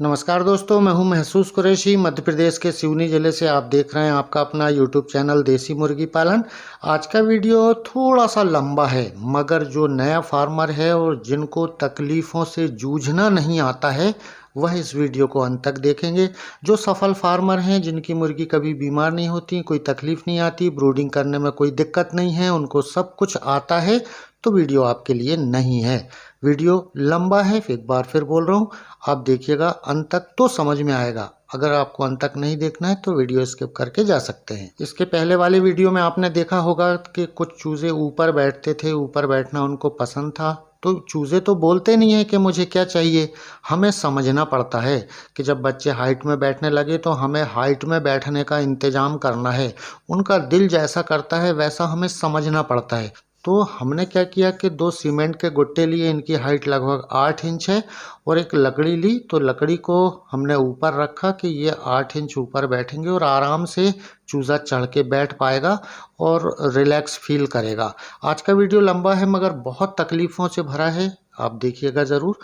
नमस्कार दोस्तों, मैं हूं महसूस कुरैशी। मध्य प्रदेश के सिवनी ज़िले से आप देख रहे हैं आपका अपना यूट्यूब चैनल देसी मुर्गी पालन। आज का वीडियो थोड़ा सा लंबा है, मगर जो नया फार्मर है और जिनको तकलीफ़ों से जूझना नहीं आता है वह इस वीडियो को अंत तक देखेंगे। जो सफल फार्मर हैं, जिनकी मुर्गी कभी बीमार नहीं होती, कोई तकलीफ़ नहीं आती, ब्रूडिंग करने में कोई दिक्कत नहीं है, उनको सब कुछ आता है, तो वीडियो आपके लिए नहीं है। वीडियो लंबा है, एक बार फिर बोल रहा हूँ, आप देखिएगा अंत तक तो समझ में आएगा। अगर आपको अंत तक नहीं देखना है तो वीडियो स्किप करके जा सकते हैं। इसके पहले वाले वीडियो में आपने देखा होगा कि कुछ चूज़े ऊपर बैठते थे, ऊपर बैठना उनको पसंद था। तो चूज़े तो बोलते नहीं है कि मुझे क्या चाहिए, हमें समझना पड़ता है कि जब बच्चे हाइट में बैठने लगे तो हमें हाइट में बैठने का इंतज़ाम करना है। उनका दिल जैसा करता है वैसा हमें समझना पड़ता है। तो हमने क्या किया कि 2 सीमेंट के गुट्टे लिए, इनकी हाइट लगभग 8 इंच है, और एक लकड़ी ली। तो लकड़ी को हमने ऊपर रखा कि ये 8 इंच ऊपर बैठेंगे और आराम से चूज़ा चढ़ के बैठ पाएगा और रिलैक्स फील करेगा। आज का वीडियो लंबा है मगर बहुत तकलीफ़ों से भरा है, आप देखिएगा ज़रूर।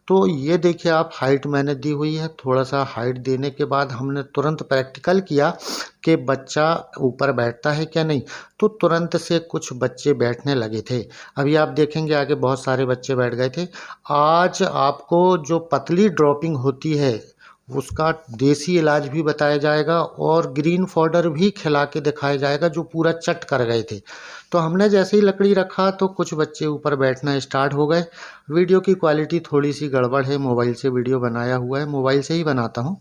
तो ये देखिए, आप हाइट मैंने दी हुई है। थोड़ा सा हाइट देने के बाद हमने तुरंत प्रैक्टिकल किया कि बच्चा ऊपर बैठता है क्या नहीं। तो तुरंत से कुछ बच्चे बैठने लगे थे। अभी आप देखेंगे आगे बहुत सारे बच्चे बैठ गए थे। आज आपको जो पतली ड्रॉपिंग होती है उसका देसी इलाज भी बताया जाएगा और ग्रीन फॉडर भी खिला के दिखाया जाएगा, जो पूरा चट कर गए थे। तो हमने जैसे ही लकड़ी रखा तो कुछ बच्चे ऊपर बैठना स्टार्ट हो गए। वीडियो की क्वालिटी थोड़ी सी गड़बड़ है, मोबाइल से वीडियो बनाया हुआ है, मोबाइल से ही बनाता हूँ।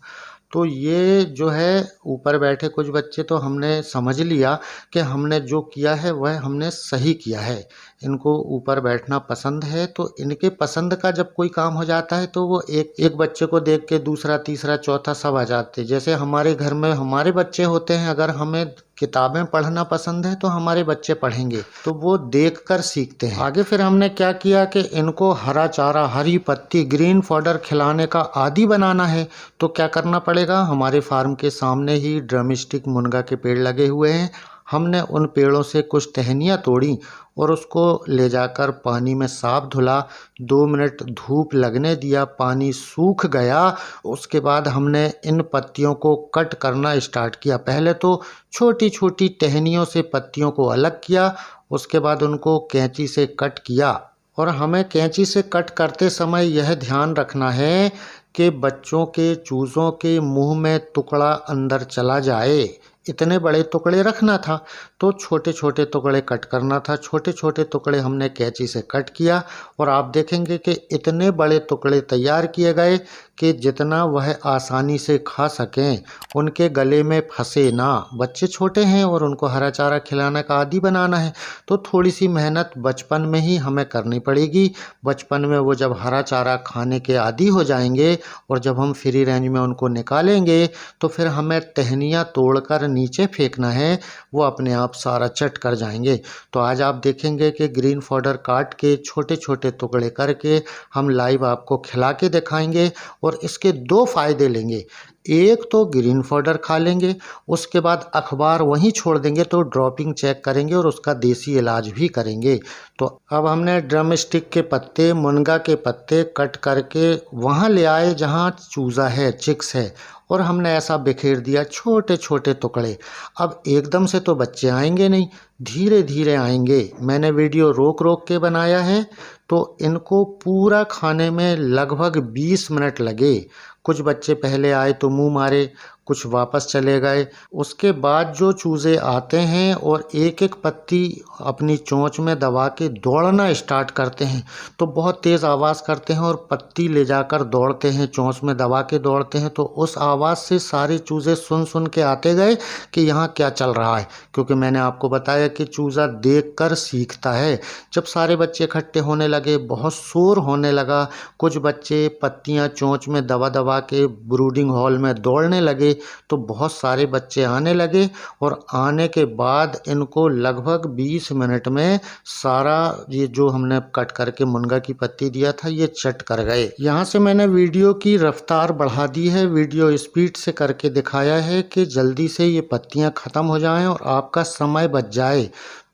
तो ये जो है ऊपर बैठे कुछ बच्चे, तो हमने समझ लिया कि हमने जो किया है वह हमने सही किया है। इनको ऊपर बैठना पसंद है, तो इनके पसंद का जब कोई काम हो जाता है तो वो एक एक बच्चे को देख के दूसरा, तीसरा, चौथा सब आ जाते हैं। जैसे हमारे घर में हमारे बच्चे होते हैं, अगर हमें किताबें पढ़ना पसंद है तो हमारे बच्चे पढ़ेंगे, तो वो देखकर सीखते हैं। आगे फिर हमने क्या किया कि इनको हरा चारा, हरी पत्ती, ग्रीन फॉडर खिलाने का आदी बनाना है। तो क्या करना पड़ेगा, हमारे फार्म के सामने ही ड्रमस्टिक मुनगा के पेड़ लगे हुए हैं। हमने उन पेड़ों से कुछ टहनियाँ तोड़ी और उसको ले जाकर पानी में साफ धुला, 2 मिनट धूप लगने दिया, पानी सूख गया। उसके बाद हमने इन पत्तियों को कट करना स्टार्ट किया। पहले तो छोटी छोटी टहनियों से पत्तियों को अलग किया, उसके बाद उनको कैंची से कट किया। और हमें कैंची से कट करते समय यह ध्यान रखना है कि बच्चों के, चूज़ों के मुंह में टुकड़ा अंदर चला जाए। इतने बड़े टुकड़े रखना था तो छोटे छोटे टुकड़े कट करना था। छोटे छोटे टुकड़े हमने कैंची से कट किया और आप देखेंगे कि इतने बड़े टुकड़े तैयार किए गए कि जितना वह आसानी से खा सकें, उनके गले में फंसे ना। बच्चे छोटे हैं और उनको हरा चारा खिलाने का आदी बनाना है, तो थोड़ी सी मेहनत बचपन में ही हमें करनी पड़ेगी। बचपन में वो जब हरा चारा खाने के आदी हो जाएंगे और जब हम फ्री रेंज में उनको निकालेंगे तो फिर हमें टहनियाँ तोड़कर नीचे फेंकना है, वो अपने आप सारा चट कर जाएंगे। तो आज आप देखेंगे कि ग्रीन फॉडर काट के छोटे छोटे टुकड़े करके हम लाइव आपको खिला के दिखाएंगे और इसके 2 फ़ायदे लेंगे। एक तो ग्रीन फॉडर खा लेंगे, उसके बाद अखबार वहीं छोड़ देंगे तो ड्रॉपिंग चेक करेंगे और उसका देसी इलाज भी करेंगे। तो अब हमने ड्रम स्टिक के पत्ते, मुनगा के पत्ते कट करके वहाँ ले आए जहाँ चूज़ा है, चिक्स है, और हमने ऐसा बिखेर दिया छोटे छोटे टुकड़े। अब एकदम से तो बच्चे आएंगे नहीं, धीरे धीरे आएंगे। मैंने वीडियो रोक रोक के बनाया है, तो इनको पूरा खाने में लगभग 20 मिनट लगे। कुछ बच्चे पहले आए तो मुंह मारे, कुछ वापस चले गए। उसके बाद जो चूज़े आते हैं और एक एक पत्ती अपनी चोंच में दबा के दौड़ना स्टार्ट करते हैं, तो बहुत तेज़ आवाज़ करते हैं और पत्ती ले जाकर दौड़ते हैं, चोंच में दबा के दौड़ते हैं। तो उस आवाज़ से सारे चूज़े सुन सुन के आते गए कि यहाँ क्या चल रहा है, क्योंकि मैंने आपको बताया कि चूज़ा देख कर सीखता है। जब सारे बच्चे इकट्ठे होने लगे, बहुत शोर होने लगा, कुछ बच्चे पत्तियाँ चोंच में दबा दबा के ब्रूडिंग हॉल में दौड़ने लगे, तो बहुत सारे बच्चे आने लगे। और आने के बाद इनको लगभग 20 मिनट में सारा ये जो हमने कट करके मुनगा की पत्ती दिया था ये चट कर गए। यहाँ से मैंने वीडियो की रफ्तार बढ़ा दी है, वीडियो स्पीड से करके दिखाया है कि जल्दी से ये पत्तियाँ ख़त्म हो जाएं और आपका समय बच जाए।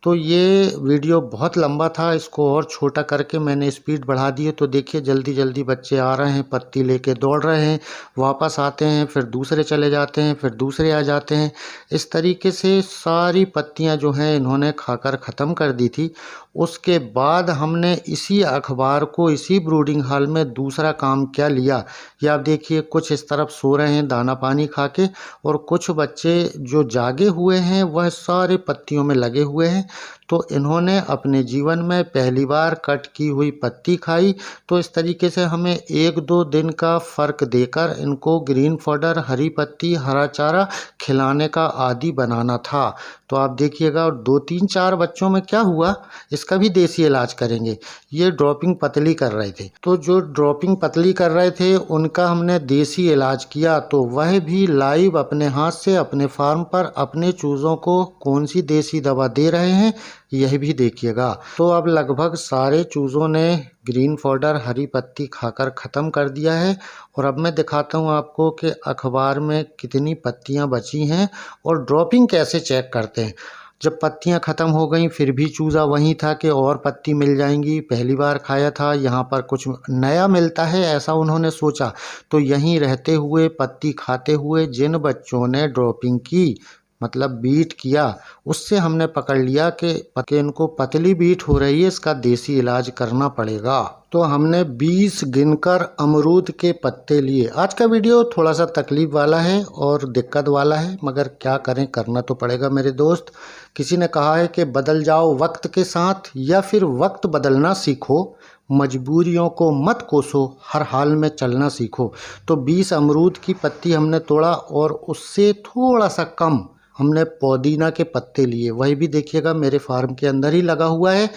तो ये वीडियो बहुत लंबा था, इसको और छोटा करके मैंने स्पीड बढ़ा दी है। तो देखिए जल्दी जल्दी बच्चे आ रहे हैं, पत्ती लेके दौड़ रहे हैं, वापस आते हैं, फिर दूसरे चले जाते हैं, फिर दूसरे आ जाते हैं। इस तरीके से सारी पत्तियां जो हैं इन्होंने खाकर ख़त्म कर दी थी। उसके बाद हमने इसी अखबार को इसी ब्रूडिंग हॉल में दूसरा काम क्या लिया, ये आप देखिए। कुछ इस तरफ सो रहे हैं दाना पानी खा के, और कुछ बच्चे जो जागे हुए हैं वह सारे पत्तियों में लगे हुए हैं। तो इन्होंने अपने जीवन में पहली बार कट की हुई पत्ती खाई। तो इस तरीके से हमें 1-2 दिन का फ़र्क देकर इनको ग्रीन फॉडर, हरी पत्ती, हरा चारा खिलाने का आदी बनाना था। तो आप देखिएगा, और 2-3-4 बच्चों में क्या हुआ, इसका भी देसी इलाज करेंगे। ये ड्रॉपिंग पतली कर रहे थे, तो जो ड्रॉपिंग पतली कर रहे थे उनका हमने देसी इलाज किया। तो वह भी लाइव अपने हाथ से अपने फार्म पर अपने चूज़ों को कौन सी देसी दवा दे रहे हैं यह भी देखिएगा। तो अब लगभग सारे चूज़ों ने ग्रीन फॉडर, हरी पत्ती खाकर ख़त्म कर दिया है। और अब मैं दिखाता हूँ आपको कि अखबार में कितनी पत्तियाँ बची हैं और ड्रॉपिंग कैसे चेक करते हैं। जब पत्तियां ख़त्म हो गई फिर भी चूज़ा वहीं था कि और पत्ती मिल जाएंगी, पहली बार खाया था, यहाँ पर कुछ नया मिलता है ऐसा उन्होंने सोचा। तो यहीं रहते हुए पत्ती खाते हुए जिन बच्चों ने ड्रॉपिंग की, मतलब बीट किया, उससे हमने पकड़ लिया कि इनको पतली बीट हो रही है, इसका देसी इलाज करना पड़ेगा। तो हमने 20 गिनकर अमरूद के पत्ते लिए। आज का वीडियो थोड़ा सा तकलीफ वाला है और दिक्कत वाला है, मगर क्या करें, करना तो पड़ेगा मेरे दोस्त। किसी ने कहा है कि बदल जाओ वक्त के साथ या फिर वक्त बदलना सीखो, मजबूरियों को मत कोसो, हर हाल में चलना सीखो। तो 20 अमरूद की पत्ती हमने तोड़ा और उससे थोड़ा सा कम हमने पुदीना के पत्ते लिए। वही भी देखिएगा मेरे फार्म के अंदर ही लगा हुआ है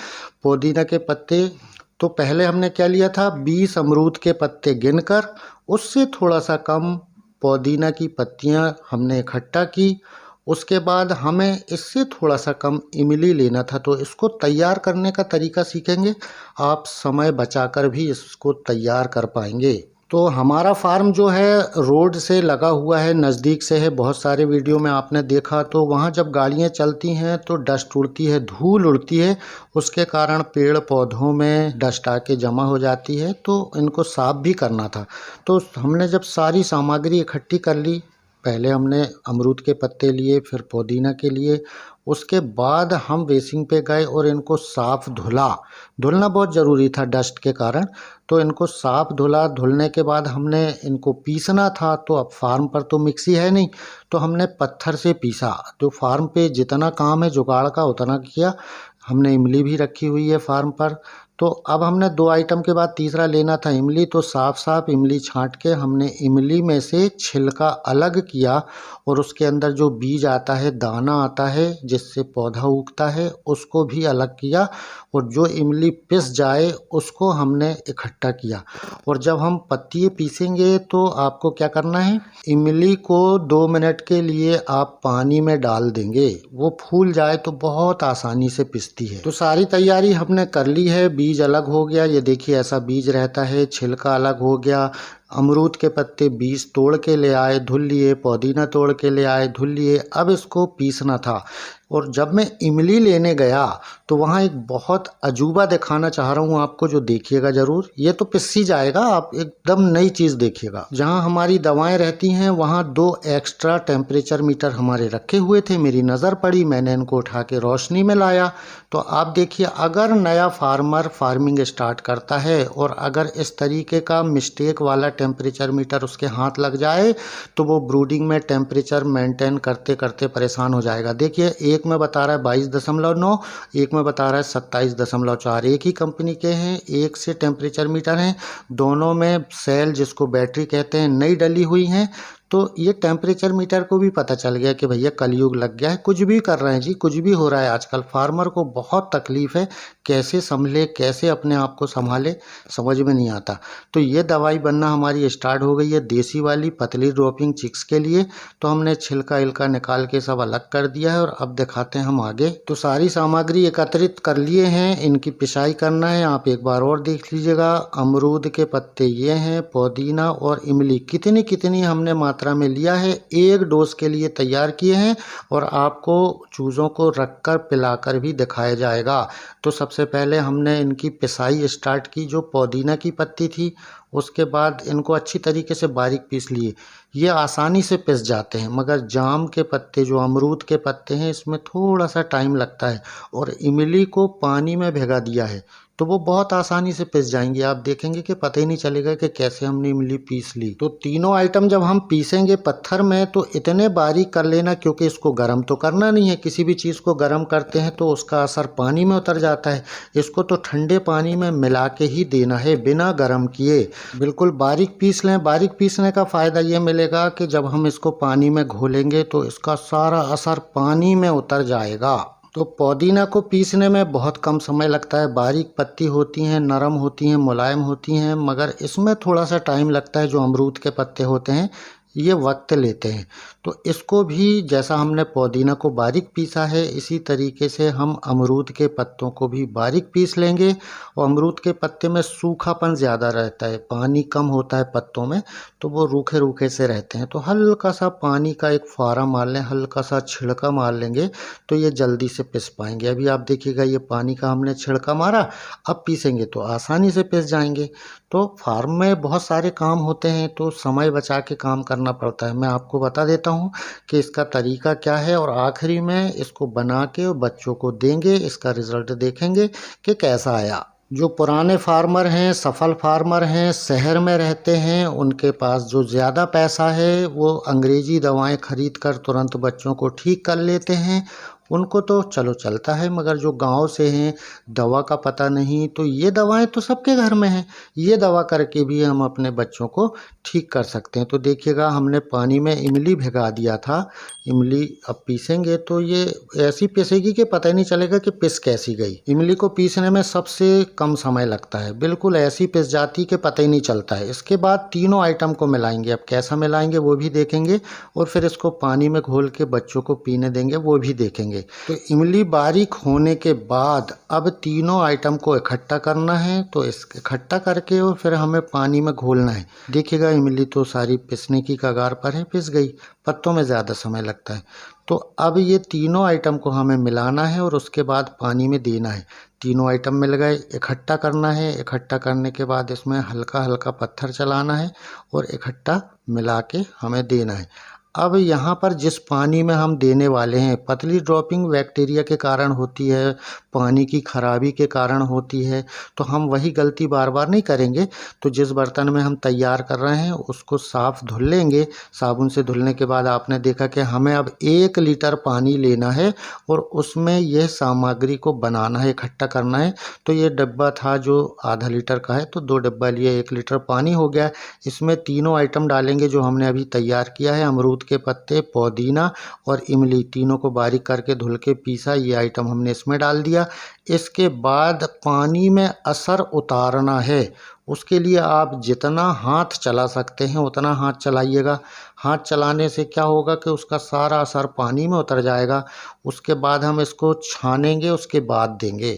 पुदीना के पत्ते। तो पहले हमने क्या लिया था, 20 अमरूद के पत्ते गिनकर उससे थोड़ा सा कम पुदीना की पत्तियां हमने इकट्ठा की। उसके बाद हमें इससे थोड़ा सा कम इमली लेना था। तो इसको तैयार करने का तरीका सीखेंगे, आप समय बचाकर भी इसको तैयार कर पाएंगे। तो हमारा फार्म जो है रोड से लगा हुआ है, नज़दीक से है। बहुत सारे वीडियो में आपने देखा, तो वहाँ जब गाड़ियाँ चलती हैं तो डस्ट उड़ती है, धूल उड़ती है, उसके कारण पेड़ पौधों में डस्ट आके जमा हो जाती है। तो इनको साफ़ भी करना था। तो हमने जब सारी सामग्री इकट्ठी कर ली, पहले हमने अमरूद के पत्ते लिए, फिर पुदीना के लिए, उसके बाद हम बेसिंग पे गए और इनको साफ़ धुलना बहुत ज़रूरी था डस्ट के कारण। तो इनको साफ़ धुलने के बाद हमने इनको पीसना था। तो अब फार्म पर तो मिक्सी है नहीं, तो हमने पत्थर से पीसा। जो फार्म पे जितना काम है जुगाड़ का उतना किया। हमने इमली भी रखी हुई है फार्म पर। तो अब हमने 2 आइटम के बाद तीसरा लेना था इमली। तो साफ इमली छांट के हमने इमली में से छिलका अलग किया और उसके अंदर जो बीज आता है, दाना आता है जिससे पौधा उगता है, उसको भी अलग किया। और जो इमली पिस जाए उसको हमने इकट्ठा किया। और जब हम पत्ती पीसेंगे तो आपको क्या करना है, इमली को 2 मिनट के लिए आप पानी में डाल देंगे, वो फूल जाए तो बहुत आसानी से पिसती है। तो सारी तैयारी हमने कर ली है। बीज अलग हो गया, ये देखिए ऐसा बीज रहता है, छिलका अलग हो गया। अमरूद के पत्ते बीज तोड़ के ले आए, धुल लिए, पुदीना तोड़ के ले आए, धुल लिए। अब इसको पीसना था। और जब मैं इमली लेने गया तो वहाँ एक बहुत अजूबा दिखाना चाह रहा हूँ आपको, जो देखिएगा ज़रूर। ये तो पिस जाएगा, आप एकदम नई चीज़ देखिएगा। जहाँ हमारी दवाएं रहती हैं वहाँ 2 एक्स्ट्रा टेम्परेचर मीटर हमारे रखे हुए थे। मेरी नज़र पड़ी, मैंने इनको उठा के रोशनी में लाया। तो आप देखिए, अगर नया फार्मर फार्मिंग स्टार्ट करता है और अगर इस तरीके का मिस्टेक वाला टेम्परेचर मीटर उसके हाथ लग जाए तो वो ब्रूडिंग में टेम्परेचर मेंटेन करते करते परेशान हो जाएगा। देखिए, एक में बता रहा है 22.9, एक में बता रहा है 27.4। एक ही कंपनी के हैं, एक से टेम्परेचर मीटर हैं, दोनों में सेल जिसको बैटरी कहते हैं नई डली हुई हैं। तो ये टेम्परेचर मीटर को भी पता चल गया कि भैया कलयुग लग गया है, कुछ भी कर रहे हैं जी, कुछ भी हो रहा है। आजकल फार्मर को बहुत तकलीफ है, कैसे संभले, कैसे अपने आप को संभाले, समझ में नहीं आता। तो ये दवाई बनना हमारी स्टार्ट हो गई है, देसी वाली पतली ड्रॉपिंग चिक्स के लिए। तो हमने छिलका इलका निकाल के सब अलग कर दिया है और अब दिखाते हैं हम आगे। तो सारी सामग्री एकत्रित कर लिए हैं, इनकी पिसाई करना है। आप एक बार और देख लीजिएगा, अमरूद के पत्ते ये हैं, पुदीना और इमली कितनी कितनी हमने मात्रा में लिया है, एक डोज के लिए तैयार किए हैं और आपको चूज़ों को रखकर पिलाकर भी दिखाया जाएगा। तो सबसे पहले हमने इनकी पिसाई स्टार्ट की। जो पुदीना की पत्ती थी उसके बाद इनको अच्छी तरीके से बारीक पीस लिए। ये आसानी से पिस जाते हैं, मगर जाम के पत्ते, जो अमरूद के पत्ते हैं, इसमें थोड़ा सा टाइम लगता है। और इमली को पानी में भिगा दिया है तो वो बहुत आसानी से पिस जाएंगी। आप देखेंगे कि पता ही नहीं चलेगा कि कैसे हमने इमली पीस ली। तो तीनों आइटम जब हम पीसेंगे पत्थर में तो इतने बारीक कर लेना, क्योंकि इसको गर्म तो करना नहीं है। किसी भी चीज़ को गर्म करते हैं तो उसका असर पानी में उतर जाता है। इसको तो ठंडे पानी में मिला के ही देना है, बिना गर्म किए। बिल्कुल बारीक पीस लें। बारीक पीसने का फ़ायदा ये मिलेगा कि जब हम इसको पानी में घोलेंगे तो इसका सारा असर पानी में उतर जाएगा। तो पुदीना को पीसने में बहुत कम समय लगता है। बारीक पत्ती होती हैं, नरम होती हैं, मुलायम होती हैं, मगर इसमें थोड़ा सा टाइम लगता है। जो अमरूद के पत्ते होते हैं ये वक्त लेते हैं। तो इसको भी जैसा हमने पुदीना को बारीक पीसा है, इसी तरीके से हम अमरूद के पत्तों को भी बारीक पीस लेंगे। और अमरूद के पत्ते में सूखापन ज़्यादा रहता है, पानी कम होता है पत्तों में, तो वो रूखे रूखे से रहते हैं। तो हल्का सा पानी का एक फुहारा मार लें, हल्का सा छिड़का मार लेंगे तो ये जल्दी से पिस पाएंगे। अभी आप देखिएगा ये पानी का हमने छिड़का मारा, अब पीसेंगे तो आसानी से पिस जाएंगे। तो फार्म में बहुत सारे काम होते हैं तो समय बचा के काम करना पड़ता है। मैं आपको बता देता हूँ कि इसका तरीका क्या है और आखिरी में इसको बना के बच्चों को देंगे, इसका रिज़ल्ट देखेंगे कि कैसा आया। जो पुराने फार्मर हैं, सफल फार्मर हैं, शहर में रहते हैं, उनके पास जो ज़्यादा पैसा है वो अंग्रेज़ी दवाएं खरीद कर तुरंत बच्चों को ठीक कर लेते हैं। उनको तो चलो चलता है, मगर जो गांव से हैं, दवा का पता नहीं, तो ये दवाएं तो सबके घर में हैं। ये दवा करके भी हम अपने बच्चों को ठीक कर सकते हैं। तो देखिएगा हमने पानी में इमली भिगा दिया था। इमली अब पीसेंगे तो ये ऐसी पिसेगी कि पता ही नहीं चलेगा कि पिस कैसी गई। इमली को पीसने में सबसे कम समय लगता है, बिल्कुल ऐसी पिस जाती कि पता ही नहीं चलता है। इसके बाद तीनों आइटम को मिलाएंगे। अब कैसा मिलाएंगे वो भी देखेंगे और फिर इसको पानी में घोल के बच्चों को पीने देंगे, वो भी देखेंगे। तो इमली बारीक होने के बाद अब तीनों आइटम को इकट्ठा करना है। तो इस इकट्ठा करके और फिर हमें पानी में घोलना है। देखिएगा इमली तो सारी पिसने की कगार पर है, पिस गई। पत्तों में ज़्यादा समय लगता है। तो अब ये तीनों आइटम को हमें मिलाना है और उसके बाद पानी में देना है। तीनों आइटम मिल गए, इकट्ठा करना है। इकट्ठा करने के बाद इसमें हल्का हल्का पत्थर चलाना है और इकट्ठा मिला के हमें देना है। अब यहाँ पर जिस पानी में हम देने वाले हैं, पतली ड्रॉपिंग बैक्टीरिया के कारण होती है, पानी की खराबी के कारण होती है, तो हम वही गलती बार बार नहीं करेंगे। तो जिस बर्तन में हम तैयार कर रहे हैं उसको साफ़ धुल लेंगे। साबुन से धुलने के बाद आपने देखा कि हमें अब 1 लीटर पानी लेना है और उसमें यह सामग्री को बनाना है, इकट्ठा करना है। तो ये डब्बा था जो आधा लीटर का है, तो 2 डब्बा लिए, 1 लीटर पानी हो गया। इसमें तीनों आइटम डालेंगे जो हमने अभी तैयार किया है। अमरूद के पत्ते, पुदीना और इमली, तीनों को बारीक करके धुल के पीसा, ये आइटम हमने इसमें डाल दिया। इसके बाद पानी में असर उतारना है। उसके लिए आप जितना हाथ चला सकते हैं उतना हाथ चलाइएगा। हाथ चलाने से क्या होगा कि उसका सारा असर पानी में उतर जाएगा। उसके बाद हम इसको छानेंगे, उसके बाद देंगे।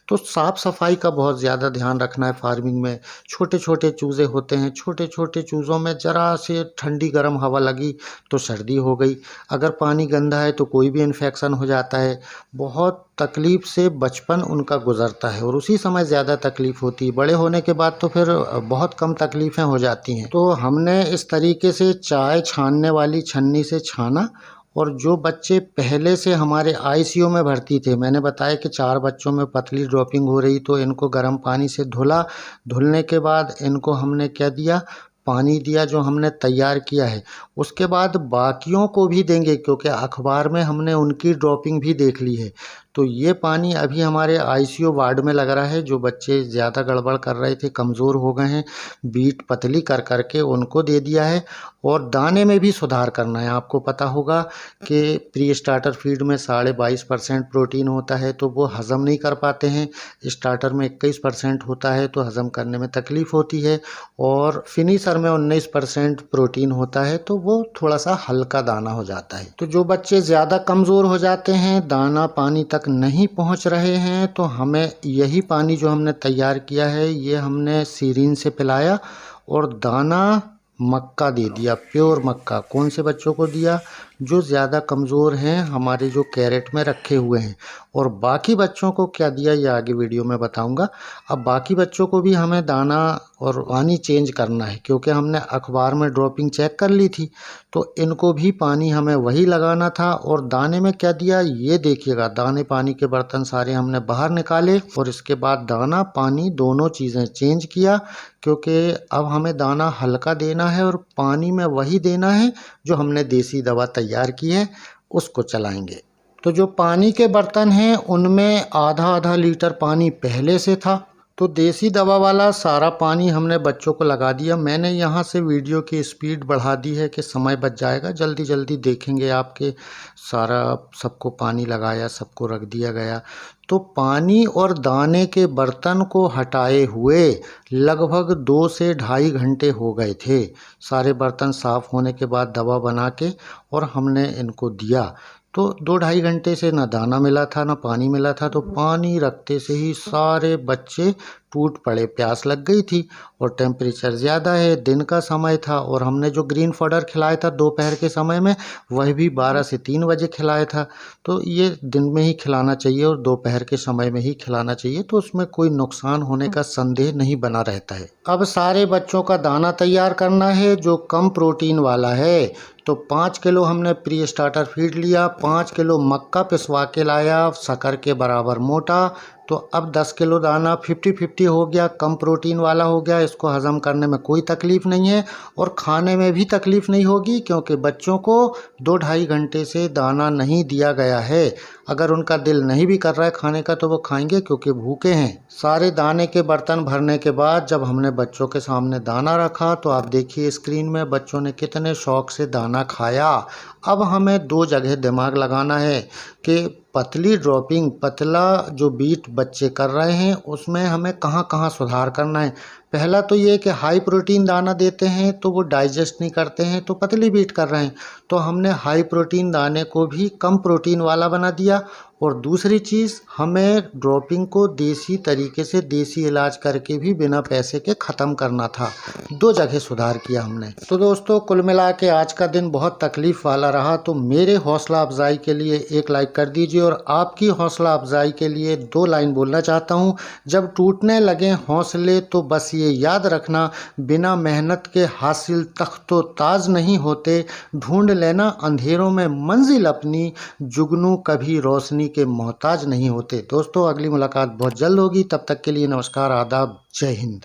तो साफ़ सफाई का बहुत ज़्यादा ध्यान रखना है। फार्मिंग में छोटे छोटे चूज़े होते हैं, छोटे छोटे चूज़ों में ज़रा से ठंडी गर्म हवा लगी तो सर्दी हो गई। अगर पानी गंदा है तो कोई भी इन्फेक्शन हो जाता है। बहुत तकलीफ़ से बचपन उनका गुज़रता है और उसी समय ज़्यादा तकलीफ़ होती है। बड़े होने के बाद तो फिर बहुत कम तकलीफ़ें हो जाती हैं। तो हमने इस तरीके से चाय छानने वाली छन्नी से छाना। और जो बच्चे पहले से हमारे आईसीयू में भर्ती थे, मैंने बताया कि 4 बच्चों में पतली ड्रॉपिंग हो रही, तो इनको गर्म पानी से धुला। धुलने के बाद इनको हमने क्या दिया, पानी दिया जो हमने तैयार किया है। उसके बाद बाकियों को भी देंगे, क्योंकि अखबार में हमने उनकी ड्रॉपिंग भी देख ली है। तो ये पानी अभी हमारे आईसीयू वार्ड में लग रहा है। जो बच्चे ज़्यादा गड़बड़ कर रहे थे, कमज़ोर हो गए हैं, बीट पतली कर करके उनको दे दिया है। और दाने में भी सुधार करना है। आपको पता होगा कि प्री स्टार्टर फीड में 22.5% प्रोटीन होता है, तो वो हज़म नहीं कर पाते हैं। स्टार्टर में 21% होता है, तो हज़म करने में तकलीफ़ होती है। और फिनिशर में 19% प्रोटीन होता है, तो वो थोड़ा सा हल्का दाना हो जाता है। तो जो बच्चे ज़्यादा कमज़ोर हो जाते हैं, दाना पानी तक नहीं पहुंच रहे हैं, तो हमें यही पानी जो हमने तैयार किया है ये हमने सीरीन से पिलाया और दाना मक्का दे दिया, प्योर मक्का। कौन से बच्चों को दिया? जो ज़्यादा कमज़ोर हैं, हमारे जो कैरेट में रखे हुए हैं। और बाकी बच्चों को क्या दिया ये आगे वीडियो में बताऊंगा। अब बाकी बच्चों को भी हमें दाना और पानी चेंज करना है, क्योंकि हमने अखबार में ड्रॉपिंग चेक कर ली थी, तो इनको भी पानी हमें वही लगाना था। और दाने में क्या दिया ये देखिएगा, दाने पानी के बर्तन सारे हमने बाहर निकाले और इसके बाद दाना पानी दोनों चीज़ें चेंज किया, क्योंकि अब हमें दाना हल्का देना है और पानी में वही देना है जो हमने देसी दवा तैयार की है, उसको चलाएंगे। तो जो पानी के बर्तन हैं उनमें आधा आधा लीटर पानी पहले से था, तो देसी दवा वाला सारा पानी हमने बच्चों को लगा दिया। मैंने यहाँ से वीडियो की स्पीड बढ़ा दी है कि समय बच जाएगा, जल्दी जल्दी देखेंगे आपके। सारा सबको पानी लगाया, सबको रख दिया गया। तो पानी और दाने के बर्तन को हटाए हुए लगभग 2 से ढाई घंटे हो गए थे। सारे बर्तन साफ़ होने के बाद दवा बना के और हमने इनको दिया, तो 2 ढाई घंटे से ना दाना मिला था ना पानी मिला था। तो पानी रखते से ही सारे बच्चे टूट पड़े, प्यास लग गई थी और टेम्परेचर ज़्यादा है, दिन का समय था। और हमने जो ग्रीन फॉडर खिलाया था दोपहर के समय में, वह भी 12 से 3 बजे खिलाया था। तो ये दिन में ही खिलाना चाहिए और दोपहर के समय में ही खिलाना चाहिए, तो उसमें कोई नुकसान होने का संदेह नहीं बना रहता है। अब सारे बच्चों का दाना तैयार करना है जो कम प्रोटीन वाला है। तो 5 किलो हमने प्री स्टार्टर फीड लिया, 5 किलो मक्का पिसवा के लाया, शक्कर के बराबर मोटा। तो अब 10 किलो दाना 50-50 हो गया, कम प्रोटीन वाला हो गया। इसको हज़म करने में कोई तकलीफ़ नहीं है और खाने में भी तकलीफ़ नहीं होगी, क्योंकि बच्चों को 2 ढाई घंटे से दाना नहीं दिया गया है। अगर उनका दिल नहीं भी कर रहा है खाने का तो वो खाएंगे, क्योंकि भूखे हैं। सारे दाने के बर्तन भरने के बाद जब हमने बच्चों के सामने दाना रखा, तो आप देखिए स्क्रीन में बच्चों ने कितने शौक से दाना खाया। अब हमें 2 जगह दिमाग लगाना है कि पतली ड्रॉपिंग, पतला जो बीट बच्चे कर रहे हैं उसमें हमें कहाँ कहाँ सुधार करना है। पहला तो ये कि हाई प्रोटीन दाना देते हैं तो वो डाइजेस्ट नहीं करते हैं, तो पतली बीट कर रहे हैं। तो हमने हाई प्रोटीन दाने को भी कम प्रोटीन वाला बना दिया। और दूसरी चीज़, हमें ड्रॉपिंग को देसी तरीके से देसी इलाज करके भी बिना पैसे के ख़त्म करना था। 2 जगह सुधार किया हमने। तो दोस्तों कुल मिला के आज का दिन बहुत तकलीफ़ वाला रहा। तो मेरे हौसला अफजाई के लिए एक लाइक कर दीजिए और आपकी हौसला अफजाई के लिए 2 लाइन बोलना चाहता हूँ। जब टूटने लगे हौसले तो बस ये याद रखना, बिना मेहनत के हासिल तख्तो ताज नहीं होते। ढूंढ लेना अंधेरों में मंजिल अपनी, जुगनू कभी रोशनी के मोहताज नहीं होते। दोस्तों अगली मुलाकात बहुत जल्द होगी, तब तक के लिए नमस्कार, आदाब, जय हिंद।